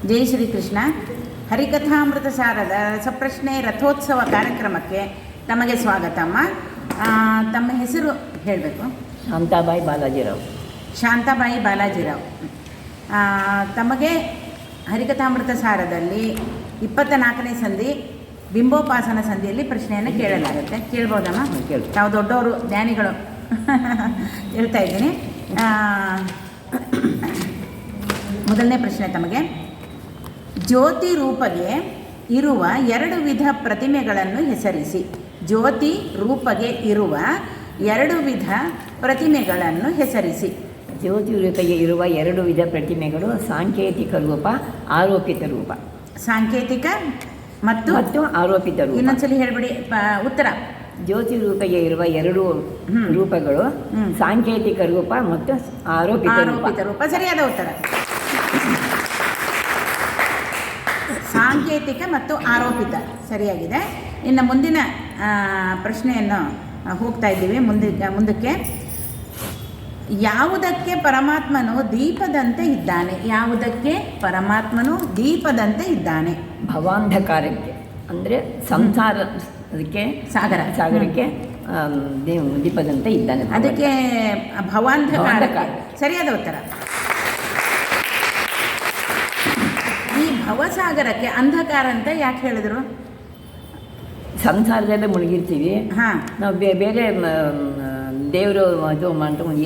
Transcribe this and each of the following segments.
ಜೈ ಶ್ರೀಕೃಷ್ಣ. ಹರಿಕಥಾಮೃತ ಸಾರದ ರಸಪ್ರಶ್ನೆ ರಥೋತ್ಸವ ಕಾರ್ಯಕ್ರಮಕ್ಕೆ ತಮಗೆ ಸ್ವಾಗತಮ್ಮ. ತಮ್ಮ ಹೆಸರು ಹೇಳಬೇಕು. ಶಾಂತಾಬಾಯಿ ಬಾಲಾಜಿರಾವ್. ಶಾಂತಾಬಾಯಿ ಬಾಲಾಜಿರಾವ್. ತಮಗೆ ಹರಿಕಥಾಮೃತ ಸಾರದಲ್ಲಿ 24ನೇ ಸಂಧಿ ಬಿಂಬೋಪಾಸನ ಸಂಧಿಯಲ್ಲಿ ಪ್ರಶ್ನೆಯನ್ನು ಕೇಳಲಾಗುತ್ತೆ. ಕೇಳ್ಬೋದಮ್ಮ? ಕೇಳಿ. ನಾವು ದೊಡ್ಡವರು ಜ್ಞಾನಿಗಳು ಹೇಳ್ತಾ ಇದ್ದೀನಿ. ಮೊದಲನೇ ಪ್ರಶ್ನೆ ತಮಗೆ. ಜ್ಯೋತಿ ರೂಪಗೆ ಇರುವ 2 ವಿಧ ಪ್ರತಿಮೆಗಳನ್ನು ಹೆಸರಿಸಿ. ಜ್ಯೋತಿ ರೂಪಗೆ ಇರುವ 2 ವಿಧ ಪ್ರತಿಮೆಗಳನ್ನು ಹೆಸರಿಸಿ. ಜ್ಯೋತಿ ರೂಪಗೆ ಇರುವ 2 ವಿಧ ಪ್ರತಿಮೆಗಳು ಸಾಂಕೇತಿಕ ರೂಪ, ಆರೋಪಿತ ರೂಪ. ಸಾಂಕೇತಿಕ ಮತ್ತು ಆರೋಪಿತ ರೂಪ. ಇನ್ನೊಂದ್ಸಲಿ ಹೇಳ್ಬಿಡಿ ಉತ್ತರ. ಜ್ಯೋತಿ ರೂಪಗೆ ಇರುವ 2 ರೂಪಗಳು ಸಾಂಕೇತಿಕ ರೂಪ ಮತ್ತು ಆರೋಪಿತ ರೂಪ. ಸರಿಯಾದ ಉತ್ತರ. ಸಾಂಕೇತಿಕ ಮತ್ತು ಆರೋಪಿತ ಸರಿಯಾಗಿದೆ. ಇನ್ನು ಮುಂದಿನ ಪ್ರಶ್ನೆಯನ್ನು ಹೋಗ್ತಾ ಇದ್ದೀವಿ ಮುಂದಕ್ಕೆ. ಯಾವುದಕ್ಕೆ ಪರಮಾತ್ಮನು ದೀಪದಂತೆ ಇದ್ದಾನೆ? ಯಾವುದಕ್ಕೆ ಪರಮಾತ್ಮನು ದೀಪದಂತೆ ಇದ್ದಾನೆ? ಭವಾಂಧಕಾರಕ್ಕೆ, ಅಂದರೆ ಸಂಸಾರ, ಅದಕ್ಕೆ ಸಾಗರಕ್ಕೆ ದೀಪದಂತೆ ಇದ್ದಾನೆ. ಅದಕ್ಕೆ ಭವಾಂಧಕಾರ ಸರಿಯಾದ ಉತ್ತರ. ಈ ಭವಸಾಗರಕ್ಕೆ ಅಂಧಕಾರ ಅಂತ ಯಾಕೆ ಹೇಳಿದ್ರು? ಸಂಸಾರದಲ್ಲೇ ಮುಳುಗಿರ್ತೀವಿ ನಾವು. ಬೇರೆ ದೇವರು ಅದು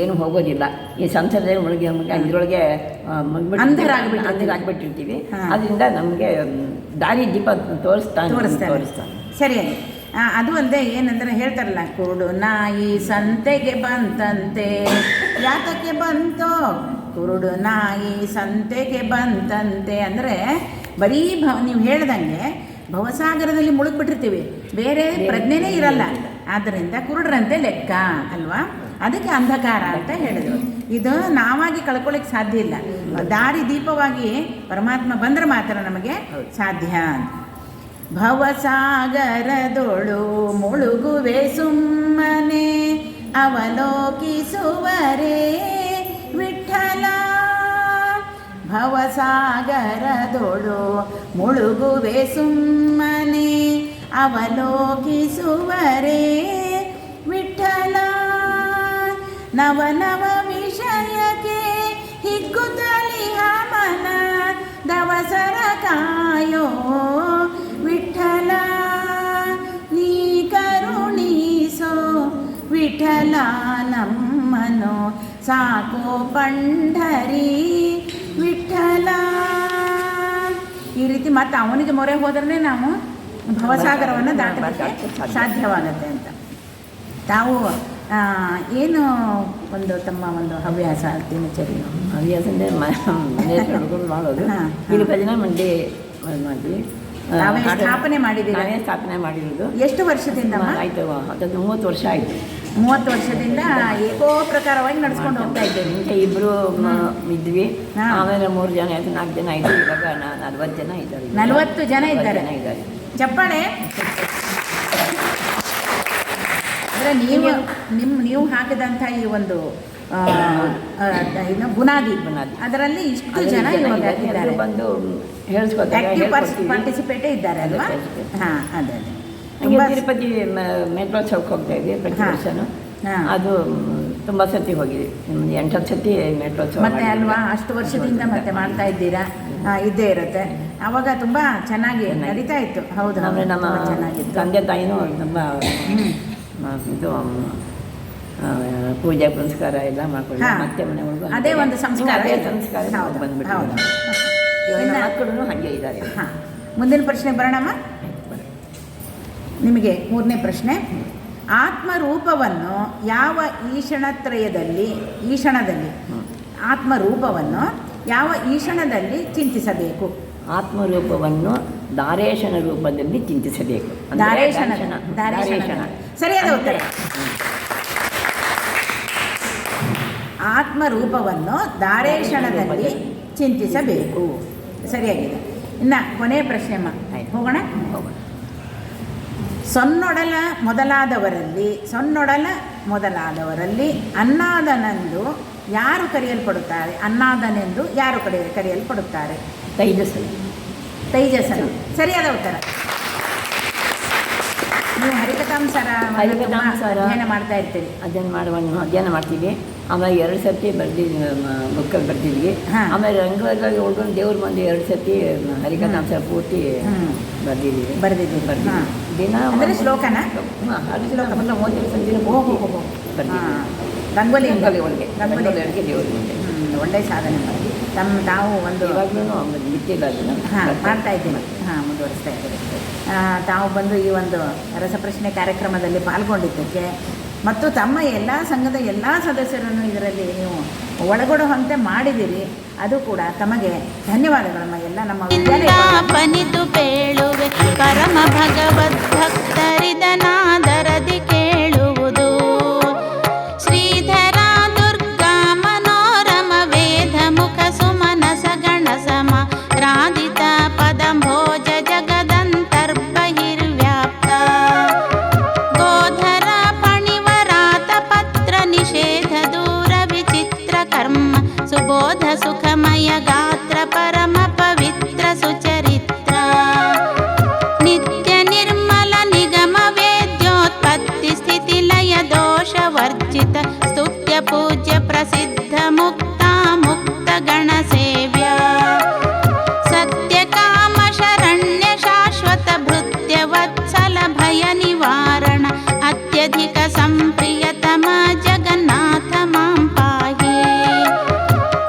ಏನು ಹೋಗೋದಿಲ್ಲ. ಈ ಸಂಸಾರದಲ್ಲಿ ಮುಳುಗಿ ಇದರೊಳಗೆ ಅಂಧರಾಗ್ಬಿಟ್ಟಿರ್ತೀವಿ. ಅದರಿಂದ ನಮಗೆ ದಾರಿ ದೀಪ ತೋರಿಸ್ತಾನೆ. ಸರಿಯಾಗಿ. ಅದು ಅಲ್ಲದೆ ಏನಂದ್ರೆ ಹೇಳ್ತಾರಲ್ಲ, ಕುರುಡು ನಾಯಿ ಸಂತೆಗೆ ಬಂತಂತೆ. ಯಾತಕ್ಕೆ ಬಂತೋ? ಕುರುಡು ನಾಯಿ ಸಂತೆಗೆ ಬಂತಂತೆ ಅಂದರೆ ಬರೀ ನೀವು ಹೇಳ್ದಂಗೆ ಭವಸಾಗರದಲ್ಲಿ ಮುಳುಗ್ಬಿಟ್ಟಿರ್ತೀವಿ, ಬೇರೆ ಪ್ರಜ್ಞೆನೇ ಇರಲ್ಲ. ಆದ್ದರಿಂದ ಕುರುಡ್ರಂತೆ ಲೆಕ್ಕ ಅಲ್ವಾ? ಅದಕ್ಕೆ ಅಂಧಕಾರ ಅಂತ ಹೇಳಿದರು. ಇದು ನಾವಾಗಿ ಕಳ್ಕೊಳ್ಳಿಕ್ಕೆ ಸಾಧ್ಯ ಇಲ್ಲ. ದಾರಿ ದೀಪವಾಗಿ ಪರಮಾತ್ಮ ಬಂದರೆ ಮಾತ್ರ ನಮಗೆ ಸಾಧ್ಯ. ಭವಸಾಗರದೊಳು ಮುಳುಗುವೆ ಸುಮ್ಮನೆ ಅವಲೋಕಿಸುವರೇ ವಿಠಲ. ಭವಸಾಗರದೊಳು ಮುಳುಗುವೆ ಸುಮ್ಮನೆ ಅವಲೋಕಿಸುವರೇ ವಿಠಲ. ನವನವ ವಿಷಯಕ್ಕೆ ಹಿಗ್ಗುತ್ತಲಿಹ ಮನ ದವಸರ ಕಾಯೋ ವಿಠಲ. ನೀ ಕರುಣಿಸೋ ವಿಠಲ ನಮ್ಮನು ಸಾಕೋ ಪಂಢರಿ ವಿಠಲ. ಈ ರೀತಿ ಮತ್ತೆ ಅವನಿಗೆ ಮೊರೆ ಹೋದ್ರೆ ನಾವು ಭವಸಾಗರವನ್ನು ದಾಟಲಿಕ್ಕೆ ಸಾಧ್ಯವಾಗುತ್ತೆ ಅಂತ. ತಾವು ಏನು ತಮ್ಮ ಹವ್ಯಾಸ ದಿನಚರಿ? ಹವ್ಯಾಸ ಅಂದರೆ ಮನೆ ಹಿಡ್ಕೊಂಡು ಮಾಡೋದು. ಇಲ್ಲಿ ಭಜನಾ ಮಂಡಿ ಮಾಡಿದ್ವಿ. ಸ್ಥಾಪನೆ ಮಾಡಿದ್ದೀವಿ. ಸ್ಥಾಪನೆ ಮಾಡಿರೋದು. ಎಷ್ಟು ವರ್ಷದಿಂದ ಆಯಿತು? 30 ವರ್ಷ ಆಯಿತು. 30 ವರ್ಷದಿಂದ ಏಕೋಪ್ರಕಾರವಾಗಿ ನಡ್ಸ್ಕೊಂಡು ಹೋಗ್ತಾ ಇದ್ದೇವೆ. ಮುಂಚೆ 2 ಇದ್ವಿ, ಆಮೇಲೆ 3 ಜನ ಆಯಿತು, 4 ಜನ ಆಯಿತು, ಇವಾಗ 40 ಜನ ಇದ್ದಾರೆ. 40 ಜನ ಇದ್ದಾರೆ. ಚಪ್ಪಾಳೆ. ಅಂದರೆ ನೀವು ಹಾಕಿದಂಥ ಈ ಒಂದು ಬುನಾದಿ ಅದರಲ್ಲಿ ಇಷ್ಟು ಜನ ಇದ್ದಾರೆ. ಬಂದು ಹೇಳಿಸ್ಕೊತಾರೆ, ಪಾರ್ಟಿಸಿಪೇಟೇ ಇದ್ದಾರೆ ಅಲ್ವಾ? ಹಾಂ, ಅದೇ ತಿರುಪತಿ ಮೆಟ್ರೋತ್ಸವಕ್ಕೆ ಹೋಗ್ತಾ ಇದ್ವಿ ಪ್ರತಿ ವರ್ಷನೂ. ಅದು ತುಂಬ ಸರ್ತಿ ಹೋಗಿದ್ವಿ, 8 ಸರ್ತಿ ಮೆಟ್ರೋತ್ಸವ ಮತ್ತೆ ಅಲ್ವಾ? ಅಷ್ಟು ವರ್ಷದಿಂದ ಮತ್ತೆ ಮಾಡ್ತಾ ಇದ್ದೀರಾ, ಇದ್ದೇ ಇರುತ್ತೆ. ಅವಾಗ ತುಂಬ ಚೆನ್ನಾಗಿ ನಡೀತಾ ಇತ್ತು. ಹೌದು, ನಮ್ಮ ಚೆನ್ನಾಗಿತ್ತು. ತಂದೆ ತಾಯಿನೂ ತುಂಬ ಇದು ಪೂಜೆ ಪುನಸ್ಕಾರ ಎಲ್ಲ ಮಾಡ್ಕೊಂಡು ಮತ್ತೆ ಮನೆ ಒಳಗೂ ಅದೇ ಒಂದು ಸಂಸ್ಕಾರ ಬಂದ್ಬಿಟ್ಟು ಮಕ್ಕಳು ಹಾಗೆ ಇದ್ದಾರೆ. ಹಾಂ, ಮುಂದಿನ ಪ್ರಶ್ನೆ ಬರೋಣಮ್ಮ. ನಿಮಗೆ 3ನೇ ಪ್ರಶ್ನೆ. ಆತ್ಮರೂಪವನ್ನು ಯಾವ ಈಷಣದಲ್ಲಿ ಆತ್ಮರೂಪವನ್ನು ಯಾವ ಈಷಣದಲ್ಲಿ ಚಿಂತಿಸಬೇಕು? ಆತ್ಮರೂಪವನ್ನು ದಾರೇಶನ ರೂಪದಲ್ಲಿ ಚಿಂತಿಸಬೇಕು. ದಾರೇಶನ ಸರಿಯಾದ ಉತ್ತರ. ಆತ್ಮರೂಪವನ್ನು ದಾರೇಶನದಲ್ಲಿ ಚಿಂತಿಸಬೇಕು. ಸರಿಯಾಗಿದೆ. ಇನ್ನು ಕೊನೆಯ ಪ್ರಶ್ನೆ ಹೋಗೋಣ. ಸೊನ್ನೊಡಲ ಮೊದಲಾದವರಲ್ಲಿ ಅನ್ನಾದನಂದು ಯಾರು ಕರೆಯಲ್ಪಡುತ್ತಾರೆ? ಅನ್ನಾದನೆಂದು ಯಾರು ಕರೆಯಲ್ಪಡುತ್ತಾರೆ? ತೈಜಸ್ಸನು. ತೈಜಸ್ಸನು ಸರಿಯಾದ ಉತ್ತರ. ನೀವು ಹರಿಕಥಾಂಸಾರ ಅಧ್ಯಯನ ಮಾಡ್ತಾ ಇರ್ತೀರಿ. ಅಧ್ಯಯನ ಮಾಡ್ತೀವಿ. ಆಮೇಲೆ 2 ಸರ್ತಿ ಬುಕ್ಕಲ್ಲಿ ಬರ್ತಿದ್ವಿ. ಆಮೇಲೆ ರಂಗವಾಗಿ ಹೋಗೋದು ದೇವ್ರ ಮಂದಿ 2 ಸರ್ತಿ ಹರಿಕಥಾಂಸಾರ ಪೂರ್ತಿ ಬರ್ದಿದ್ದೀವಿ. ದಿನ ಅಂದರೆ ಶ್ಲೋಕನ ರಂಗೋಲಿ ಒಳಗೆ ದೇವ್ರ ಮುಂದೆ ಒಳ್ಳೆಯ ಸಾಧನೆ ಮಾಡಿ ತಾವು ಒಂದು ಇವಾಗಲೂ ಬಿಟ್ಟಿಲ್ಲ ಅದನ್ನು ಮಾಡ್ತಾ ಇದ್ದೀನಿ. ಮುಂದುವರಿಸ್ತಾ ಇದ್ದೀವಿ. ತಾವು ಬಂದು ಈ ಒಂದು ರಸಪ್ರಶ್ನೆ ಕಾರ್ಯಕ್ರಮದಲ್ಲಿ ಪಾಲ್ಗೊಂಡಿದ್ದಕ್ಕೆ ಮತ್ತು ತಮ್ಮ ಎಲ್ಲ ಸಂಘದ ಎಲ್ಲ ಸದಸ್ಯರನ್ನು ಇದರಲ್ಲಿ ನೀವು ಒಳಗೊಡುವಂತೆ ಮಾಡಿದ್ದೀರಿ. ಅದು ಕೂಡ ತಮಗೆ ಧನ್ಯವಾದಗಳಮ್ಮ. ಎಲ್ಲ ನಮ್ಮ ಪನಿತು ಬೇಳುವೆ ಪರಮ ಭಗವದ್ಭಕ್ತರಿದನಾದರದಿ ಕೇಳುವುದು ಶ್ರೀಧರ ದುರ್ಗಾ ಮನೋರಮ ವೇದ ಮುಖ ಸುಮನ ಸಗಣ ಸಮ ರಾಧಿತ ಪದಂಭೋಜ ಜಗದಂತರ್ಬಹಿರ್ವ್ಯಾಪ್ತ ಗೋಧರ ಪಣಿವರಾತ ಪತ್ರ ನಿಷೇಧ ದೂರ ವಿಚಿತ್ರ ಕರ್ಮ ಸುಬೋಧ ಸುಖಮಯ ಗಾತ್ರ ಪರಮ ಪವಿತ್ರ ಸುಚರಿತ್ರ ನಿತ್ಯ ನಿರ್ಮಲ ನಿಗಮ ವೇದ್ಯೋತ್ಪತ್ತಿ ಸ್ಥಿತಿ ಲಯ ದೋಷ ವರ್ಜಿತ ಸ್ತುತ್ಯ ಪೂಜ್ಯ ಪ್ರಸಿದ್ಧ ಮುಕ್ತ ಮುಕ್ತ ಗಣ ಸೇವ್ಯ ಸತ್ಯ ಕಾಮ ಶರಣ್ಯ ಶಾಶ್ವತ ಭೃತ್ಯ ವತ್ಸಲ ಭಯ ನಿವಾರಣ ಅತ್ಯಧಿಕ ಸಂಪ್ರಿಯತಮ ಜಗನ್ನಾಥ ಮಾಂ ಪಾಹಿ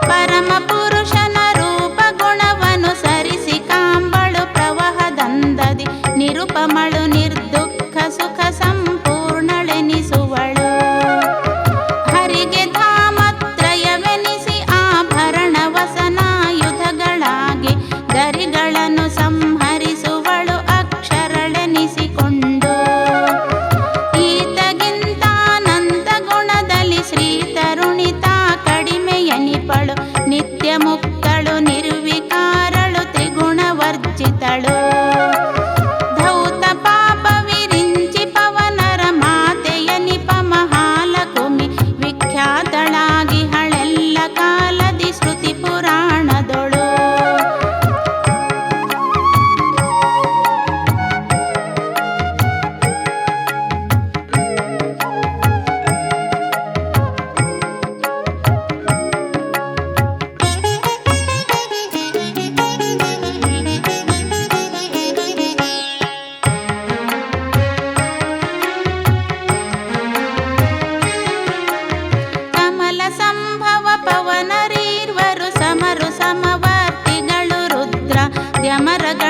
ಪರಮ ಪುರುಷನ ರೂಪ ಗುಣವನು ಸರಿಸಿ ಕಾಂಬಳು ಪ್ರವಹದಂದದಿ ನಿರುಪಮಳು ನಿರ್ದುಃಖ ಸುಖ ಸಂಪೂರ್ಣಳೆನಿಸುವಳು ಹರಿಗೆ ಧಾಮತ್ರಯವೆನಿಸಿ ಆಭರಣ ವಸನಾಯುಧಗಳಾಗಿ ಗರಿಗಳನ್ನು ಸಂಹರಿಸುವಳು ಅಕ್ಷರಳೆನಿಸಿಕೊಂಡು ಈತಗಿಂತಾನಂತ ಗುಣದಲ್ಲಿ ಶ್ರೀ ತರುಣಿತಾ ಕಡಿಮೆಯನಿಪಳು ನಿತ್ಯ ಮುಕ್ತಳು ನಿರ್ವಿಕಾರಳು ತ್ರಿಗುಣವರ್ಜಿತಳು ಧೌತ ಪಾಪ ವಿರಿಂಚಿ ಪವನರ ಮಾತೆಯನಿಪ ಮಹಾಲಕುಮಿ ವಿಖ್ಯಾತಳಾಗಿ ಹಳೆಲ್ಲ ಕಾಲದಿ ಶ್ರುತಿ ಪುರಾಣದೊಳು ಕಮಲ ಸಂಭವ ಪವನರೀರ್ವರು ಸಮರು ಸಮವರ್ತಿಗಳು ರುದ್ರ ದ್ಯಮರಗಳ